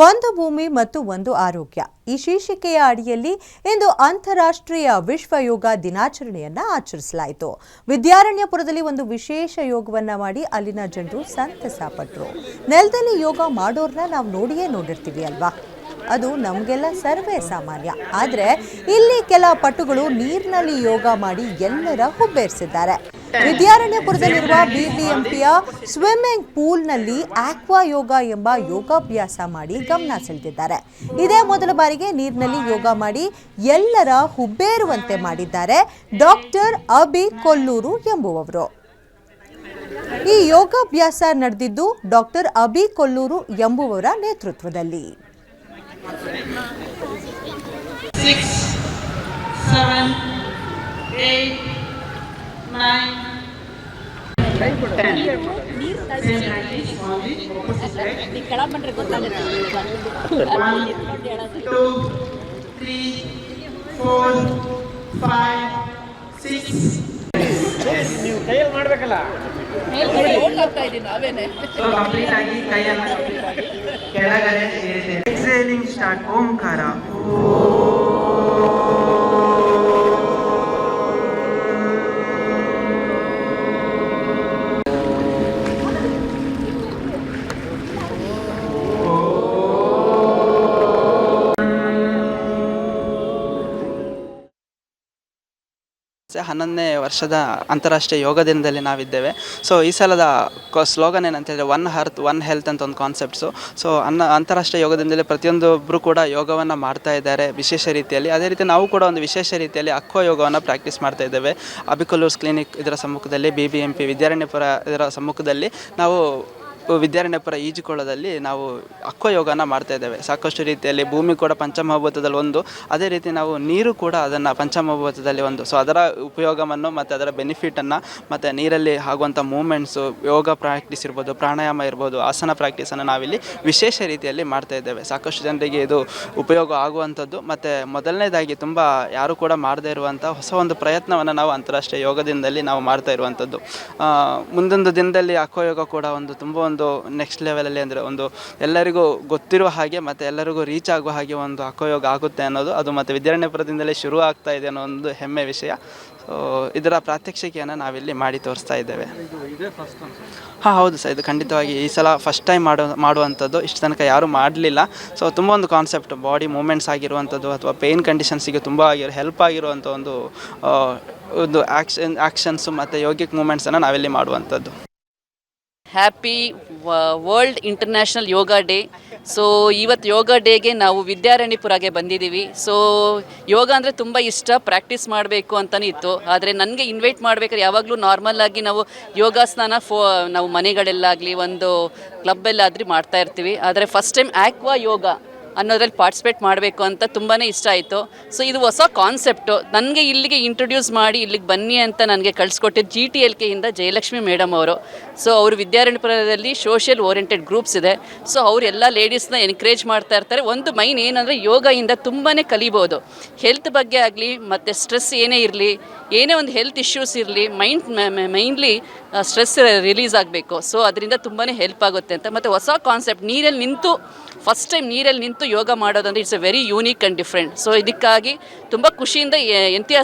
ಒಂದು ಭೂಮಿ ಮತ್ತು ಒಂದು ಆರೋಗ್ಯ ಈ ಶೀರ್ಷಿಕೆಯ ಅಡಿಯಲ್ಲಿ ಇಂದು ಅಂತಾರಾಷ್ಟ್ರೀಯ ವಿಶ್ವ ಯೋಗ ದಿನಾಚರಣೆಯನ್ನ ಆಚರಿಸಲಾಯಿತು. ವಿದ್ಯಾರಣ್ಯಪುರದಲ್ಲಿ ಒಂದು ವಿಶೇಷ ಯೋಗವನ್ನ ಮಾಡಿ ಅಲ್ಲಿನ ಜನರು ಸಂತಸ ಪಟ್ಟರು. ನೆಲದಲ್ಲಿ ಯೋಗ ಮಾಡೋರ್ನ ನಾವು ನೋಡಿರ್ತೀವಿ ಅಲ್ವಾ, ಅದು ನಮಗೆಲ್ಲ ಸರ್ವೇ ಸಾಮಾನ್ಯ. ಆದರೆ ಇಲ್ಲಿ ಕೆಲ ಪಟುಗಳು ನೀರಿನಲ್ಲಿ ಯೋಗ ಮಾಡಿ ಎಲ್ಲರ ಹುಬ್ಬೇರಿಸಿದ್ದಾರೆ. ವಿದ್ಯಾರಣ್ಯಪುರದಲ್ಲಿರುವ ಬಿಬಿಎಂಪಿಯ ಸ್ವಿಮ್ಮಿಂಗ್ ಪೂಲ್ನಲ್ಲಿ ಆಕ್ವಾ ಯೋಗ ಎಂಬ ಯೋಗಾಭ್ಯಾಸ ಮಾಡಿ ಗಮನ ಸೆಳೆದಿದ್ದಾರೆ. ಇದೇ ಮೊದಲ ಬಾರಿಗೆ ನೀರಿನಲ್ಲಿ ಯೋಗ ಮಾಡಿ ಎಲ್ಲರ ಹುಬ್ಬೇರುವಂತೆ ಮಾಡಿದ್ದಾರೆ ಡಾಕ್ಟರ್ ಅಬಿ ಕೊಲ್ಲೂರು ಎಂಬುವವರು. ಈ ಯೋಗಾಭ್ಯಾಸ ನಡೆದಿದ್ದು ಡಾಕ್ಟರ್ ಅಬಿ ಕೊಲ್ಲೂರು ಎಂಬುವವರ ನೇತೃತ್ವದಲ್ಲಿ. 6, 7, 8, 9, 10. Same practice only opposite side. 1, 2, 3, 4, 5, 6. ನೀವು ಕೈಯಲ್ಲಿ ಮಾಡಬೇಕಲ್ಲ. ಸೊ ಕಂಪ್ಲೀಟ್ ಆಗಿ ಕೈಯನ್ನು ಕೆಳಗಡೆ ಎಕ್ಸೇಲಿಂಗ್ ಸ್ಟಾರ್ಟ್. ಓಂಕಾರ. ಹನ್ನೊಂದನೇ ವರ್ಷದ ಅಂತಾರಾಷ್ಟ್ರೀಯ ಯೋಗ ದಿನದಲ್ಲಿ ನಾವಿದ್ದೇವೆ. ಸೊ ಈ ಸಲದ ಸ್ಲೋಗನ್ ಏನಂತ ಹೇಳಿದ್ರೆ ಒನ್ ಅರ್ತ್ ಒನ್ ಹೆಲ್ತ್ ಅಂತ ಒಂದು ಕಾನ್ಸೆಪ್ಟ್ಸು. ಸೊ ಅಂತಾರಾಷ್ಟ್ರೀಯ ಯೋಗ ದಿನದಲ್ಲಿ ಪ್ರತಿಯೊಂದೊಬ್ಬರು ಕೂಡ ಯೋಗವನ್ನು ಮಾಡ್ತಾ ಇದ್ದಾರೆ ವಿಶೇಷ ರೀತಿಯಲ್ಲಿ. ಅದೇ ರೀತಿ ನಾವು ಕೂಡ ಒಂದು ವಿಶೇಷ ರೀತಿಯಲ್ಲಿ ಅಕ್ವಾ ಯೋಗವನ್ನು ಪ್ರಾಕ್ಟೀಸ್ ಮಾಡ್ತಾ ಇದ್ದೇವೆ. ಅಬಿಕೊಲ್ಲೂರ್ಸ್ ಕ್ಲಿನಿಕ್ ಇದರ ಸಮ್ಮುಖದಲ್ಲಿ, ಬಿಬಿಎಂಪಿ ವಿದ್ಯಾರಣ್ಯಪುರ ಇದರ ಸಮ್ಮುಖದಲ್ಲಿ ನಾವು ವಿದ್ಯಾರಣ್ಯಪುರ ಈಜುಕೊಳದಲ್ಲಿ ನಾವು ಅಕ್ವಾ ಯೋಗನ ಮಾಡ್ತಾ ಇದ್ದೇವೆ. ಸಾಕಷ್ಟು ರೀತಿಯಲ್ಲಿ ಭೂಮಿ ಕೂಡ ಪಂಚಮಹಾಭೂತದಲ್ಲಿ ಒಂದು, ಅದೇ ರೀತಿ ನಾವು ನೀರು ಕೂಡ ಅದನ್ನು ಪಂಚಮಹಾಭೂತದಲ್ಲಿ ಒಂದು. ಸೊ ಅದರ ಉಪಯೋಗವನ್ನು ಮತ್ತು ಅದರ ಬೆನಿಫಿಟನ್ನು ಮತ್ತು ನೀರಲ್ಲಿ ಆಗುವಂಥ ಮೂಮೆಂಟ್ಸು, ಯೋಗ ಪ್ರಾಕ್ಟೀಸ್ ಇರ್ಬೋದು, ಪ್ರಾಣಾಯಾಮ ಇರ್ಬೋದು, ಆಸನ ಪ್ರಾಕ್ಟೀಸನ್ನು ನಾವಿಲ್ಲಿ ವಿಶೇಷ ರೀತಿಯಲ್ಲಿ ಮಾಡ್ತಾ ಇದ್ದೇವೆ. ಸಾಕಷ್ಟು ಜನರಿಗೆ ಇದು ಉಪಯೋಗ ಆಗುವಂಥದ್ದು. ಮತ್ತು ಮೊದಲನೇದಾಗಿ ತುಂಬ ಯಾರು ಕೂಡ ಮಾಡದೇ ಇರುವಂಥ ಹೊಸ ಒಂದು ಪ್ರಯತ್ನವನ್ನು ನಾವು ಅಂತಾರಾಷ್ಟ್ರೀಯ ಯೋಗ ದಿನದಲ್ಲಿ ನಾವು ಮಾಡ್ತಾ ಇರುವಂಥದ್ದು. ಮುಂದೊಂದು ದಿನದಲ್ಲಿ ಅಕ್ವಾ ಯೋಗ ಕೂಡ ಒಂದು ನೆಕ್ಸ್ಟ್ ಲೆವೆಲಲ್ಲಿ ಅಂದರೆ ಒಂದು ಎಲ್ಲರಿಗೂ ಗೊತ್ತಿರುವ ಹಾಗೆ ಮತ್ತು ಎಲ್ಲರಿಗೂ ರೀಚ್ ಆಗುವ ಹಾಗೆ ಒಂದು ಅಕ್ವಾ ಯೋಗ ಆಗುತ್ತೆ ಅನ್ನೋದು ಅದು. ಮತ್ತು ವಿದ್ಯಾರಣ್ಯಪುರದಿಂದಲೇ ಶುರು ಆಗ್ತಾ ಇದೆ ಅನ್ನೋ ಒಂದು ಹೆಮ್ಮೆ ವಿಷಯ. ಸೊ ಇದರ ಪ್ರಾತ್ಯಕ್ಷಿಕೆಯನ್ನು ನಾವಿಲ್ಲಿ ಮಾಡಿ ತೋರಿಸ್ತಾ ಇದ್ದೇವೆ. ಹಾಂ, ಹೌದು ಸರ್, ಇದು ಖಂಡಿತವಾಗಿ ಈ ಸಲ ಫಸ್ಟ್ ಟೈಮ್ ಮಾಡುವಂಥದ್ದು. ಇಷ್ಟು ತನಕ ಯಾರೂ ಮಾಡಲಿಲ್ಲ. ಸೊ ತುಂಬ ಒಂದು ಕಾನ್ಸೆಪ್ಟ್, ಬಾಡಿ ಮೂಮೆಂಟ್ಸ್ ಆಗಿರುವಂಥದ್ದು ಅಥವಾ ಪೇಯ್ನ್ ಕಂಡೀಷನ್ಸಿಗೆ ತುಂಬ ಹೆಲ್ಪ್ ಆಗಿರುವಂಥ ಒಂದು ಆ್ಯಕ್ಷನ್ಸು ಮತ್ತು ಯೋಗಿಕ್ ಮೂಮೆಂಟ್ಸನ್ನು ನಾವಿಲ್ಲಿ ಮಾಡುವಂಥದ್ದು. ಹ್ಯಾಪಿ ವರ್ಲ್ಡ್ ಇಂಟರ್ನ್ಯಾಷನಲ್ ಯೋಗ ಡೇ. ಸೊ ಇವತ್ತು ಯೋಗ ಡೇಗೆ ನಾವು ವಿದ್ಯಾರಣ್ಯಪುರಗೆ ಬಂದಿದ್ದೀವಿ. ಸೊ ಯೋಗ ಅಂದರೆ ತುಂಬ ಇಷ್ಟ, ಪ್ರಾಕ್ಟೀಸ್ ಮಾಡಬೇಕು ಅಂತಲೇ ಇತ್ತು. ಆದರೆ ನನಗೆ ಇನ್ವೈಟ್ ಮಾಡಬೇಕಾದ್ರೆ ಯಾವಾಗಲೂ ನಾರ್ಮಲಾಗಿ ನಾವು ಯೋಗಾಸನ ನಾವು ಮನೆಗಳಲ್ಲಾಗಲಿ ಒಂದು ಕ್ಲಬ್ಬಲ್ಲಾದ್ರೂ ಮಾಡ್ತಾ ಇರ್ತೀವಿ. ಆದರೆ ಫಸ್ಟ್ ಟೈಮ್ ಆಕ್ವಾ ಯೋಗ ಅನ್ನೋದ್ರಲ್ಲಿ ಪಾರ್ಟಿಸಿಪೇಟ್ ಮಾಡಬೇಕು ಅಂತ ತುಂಬಾ ಇಷ್ಟ ಆಯಿತು. ಸೊ ಇದು ಹೊಸ ಕಾನ್ಸೆಪ್ಟು. ನನಗೆ ಇಲ್ಲಿಗೆ ಇಂಟ್ರೊಡ್ಯೂಸ್ ಮಾಡಿ ಇಲ್ಲಿಗೆ ಬನ್ನಿ ಅಂತ ನನಗೆ ಕಳಿಸ್ಕೊಟ್ಟಿದ್ದು GTLKಯಿಂದ ಜಯಲಕ್ಷ್ಮಿ ಮೇಡಮ್ ಅವರು. ಸೊ ಅವರು ವಿದ್ಯಾರಣ್ಯಪುರದಲ್ಲಿ ಸೋಷಿಯಲ್ ಓರಿಯೆಂಟೆಡ್ ಗ್ರೂಪ್ಸ್ ಇದೆ. ಸೊ ಅವರೆಲ್ಲ ಲೇಡೀಸ್ನ ಎನ್ಕರೇಜ್ ಮಾಡ್ತಾ ಇರ್ತಾರೆ. ಒಂದು ಮೈನ್ ಏನಂದರೆ ಯೋಗದಿಂದ ತುಂಬಾ ಕಲಿಬೋದು. ಹೆಲ್ತ್ ಬಗ್ಗೆ ಆಗಲಿ ಮತ್ತು ಸ್ಟ್ರೆಸ್ ಏನೇ ಇರಲಿ, ಏನೇ ಒಂದು ಹೆಲ್ತ್ ಇಶ್ಯೂಸ್ ಇರಲಿ, ಮೈನ್ಲಿ ಸ್ಟ್ರೆಸ್ ರಿಲೀಸ್ ಆಗಬೇಕು. ಸೊ ಅದರಿಂದ ತುಂಬಾ ಹೆಲ್ಪ್ ಆಗುತ್ತೆ ಅಂತ. ಮತ್ತು ಹೊಸ ಕಾನ್ಸೆಪ್ಟ್, ನೀರಲ್ಲಿ ನಿಂತು ಫಸ್ಟ್ ಟೈಮ್ ನೀರಲ್ಲಿ ನಿಂತು ಯೋಗ ಮಾಡೋದಂದರೆ it's A very unique and different. So ಇದಕ್ಕಾಗಿ ತುಂಬ ಖುಷಿಯಿಂದ